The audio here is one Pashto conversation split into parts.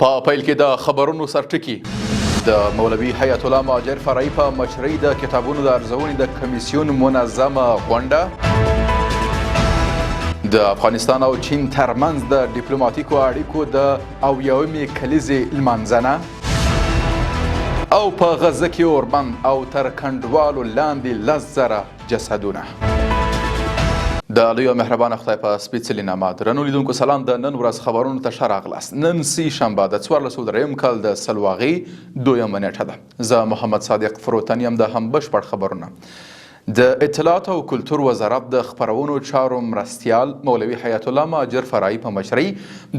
په پیل کې د خبرونو سرټکي د مولوي حیات الله مهاجر فرعي په مشرۍ د کتابونو د ارزونې د کمیسیون منظمه غونډه، د افغانستان او چین ترمنځ د ډیپلوماټیکو اړیکو د اویاومې کلیزې لمانځنه، او په غزه کې اوربند او تر کنډوالو لاندې 10,000 جسدونه. د لوی او مهربانه خدای په سپېڅلي نامه درنو لیدونکو سلام. د نن ورځ خبرونو ته ښه راغلاست. نن سې شنبه د 1403 کال د سلواغې 2 نیټه ده. زه محمد صادق فروتن یم. د هم بشپړ خبرونه د اطلاعات او کلتور وزارت د خپرونو چارو مرستیال مولوي حیات الله مهاجر فرعي په مشرۍ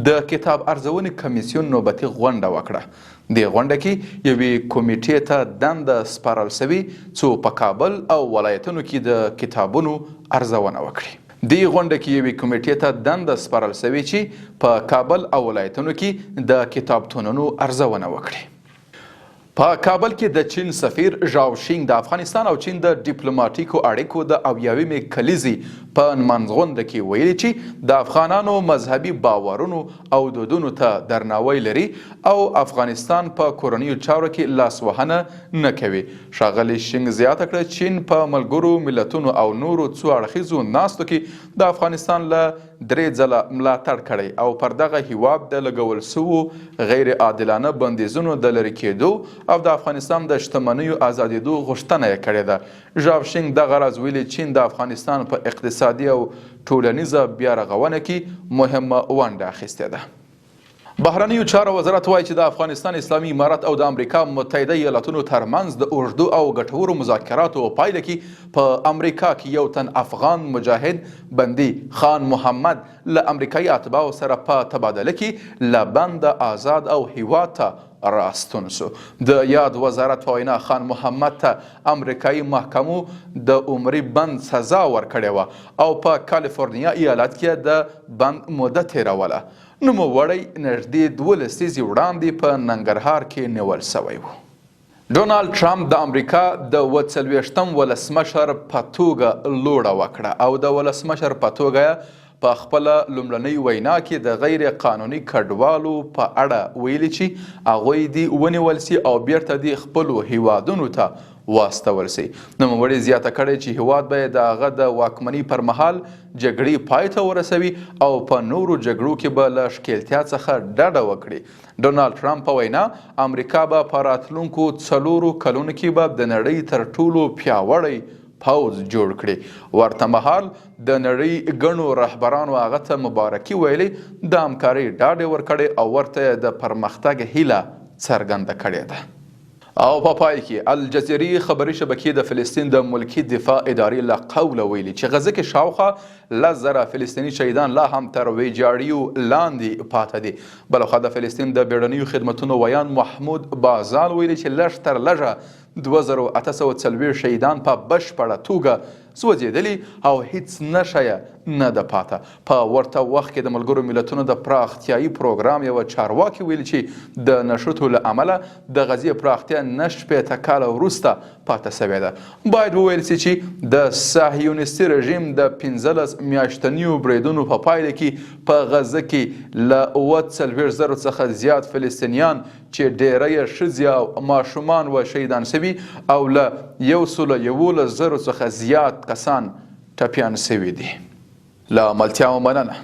د کتاب ارزونې کمیسیون نوبتي غونډه وکړه. دې غونډه کې یوې کمیټې ته دنده سپارل شوې څو په کابل او ولایتونو کې د کتابونو ارزونه وکړي. دې غونډه کې یوې کمیټې ته دنده سپارل شوې چې په کابل او ولایتونو کې د کتابتونونو ارزونه وکړي. په کابل کې د چین سفیر ژاو شینګ د افغانستان او چین د ډیپلوماټیکو اړیکو د اویاومې کلیزې په نمانځغونډه کې ویلي چې د افغانانو مذهبي باورونو او دودونو ته درناوی لري او افغانستان په کورنیو چارو کې لاسوهنه نه کوي. ښاغلي شینګ زیاته کړه چین په ملګرو ملتونو او نورو څو اړخیزو ناستو کې د افغانستان له 3 ځله ملاتړ کړی او پر دغه هیواد د لګول شوو غیر عادلانه بندیزونو د لرې کېدو او د افغانستان د شتمنیو ازادېدو غوښتنه یې کړې ده. ژاو شینګ دغه راز ویلي چین د افغانستان په اقتصادي او ټولنیزه بیا رغونه کې مهمه ونډه اخیستې ده. بهرنیو چارو وزارت وایي چې د افغانستان اسلامي امارت او د امریکا متحده ایالاتونو ترمنځ د اوږدو او ګټورو مذاکراتو په پایله کې په امریکا کې یو تن افغان مجاهد بندي خان محمد له امریکایي اتباعو سره په تبادله کې له بنده آزاد او هیواد ته راستون سو. د یاد وزارت په وینا خان محمد ته امریکایي محکمو د عمري بند سزا ورکړې وه او په کالیفورنیا ایالت کې د بند موده تیروله. نوموړی نږدې 2 لسیزې وړاندې په ننګرهار کې نیول شوی و. ډونالډ ټرمپ د امریکا د 40م ولسمشر په توګه لوړه وکړه او د ولسمشر په توګه په خپله لومړنۍ وینا کې د غیر قانوني کډوالو په اړه ویلي چې هغوی دې ونیول سي او بیرته دې خپلو هیوادونو ته واستول سي. نوموړي زیاته کړې چې هیواد به د هغه د واکمنۍ پر مهال جګړې پای ته ورسوي او په نورو جګړو کې به له ښکیلتیا څخه ډډه وکړي. ډونالډ ټرمپ په وینا امریکا به په راتلونکو 4 کلونو کې به د نړۍ تر ټولو پیاوړی پوځ جوړ کړي. ورته مهال د نړۍ ګڼو رهبرانو هغه ته مبارکي ویلې، د همکارۍ ډاډ یې ورکړی او ورته د پرمختګ هیله څرګنده کړې ده. او په پای کې الجزیرې خبري شبکې د فلسطین د ملکي دفاع ادارې له قوله ویلي چې غزه کې شاوخوا 10,000 فلسطیني شهیدان لا هم تر ویجاړیو لاندې پاته دي. بلخوا د فلسطین د بیړنیو خدمتونو ویان محمود بازال ویلي چې لږ تر لږه 2840 شهیدان په بشپړه توګه سوځېدلي او هیڅ نښه یې نه ده پاته. په ورته وخت کې د ملګرو ملتونو د پراختیایي پروګرام یوه چارواکي ویلي چې د نښتو له امله د غزې پراختیا 9 کاله وروسته پاته شوې ده. باید وویل سي چې د صهیونیستي رژیم د 15 میاشتنیو بریدونو په پایله کې په غزه کې له 40,000 څخه زیات فلسطینیان چې ډیری یې ښځې او ماشومان و شهیدان شوي او له 111,000 څخه زیات کسان ټپیان شوي دي. له ملتیا مننه.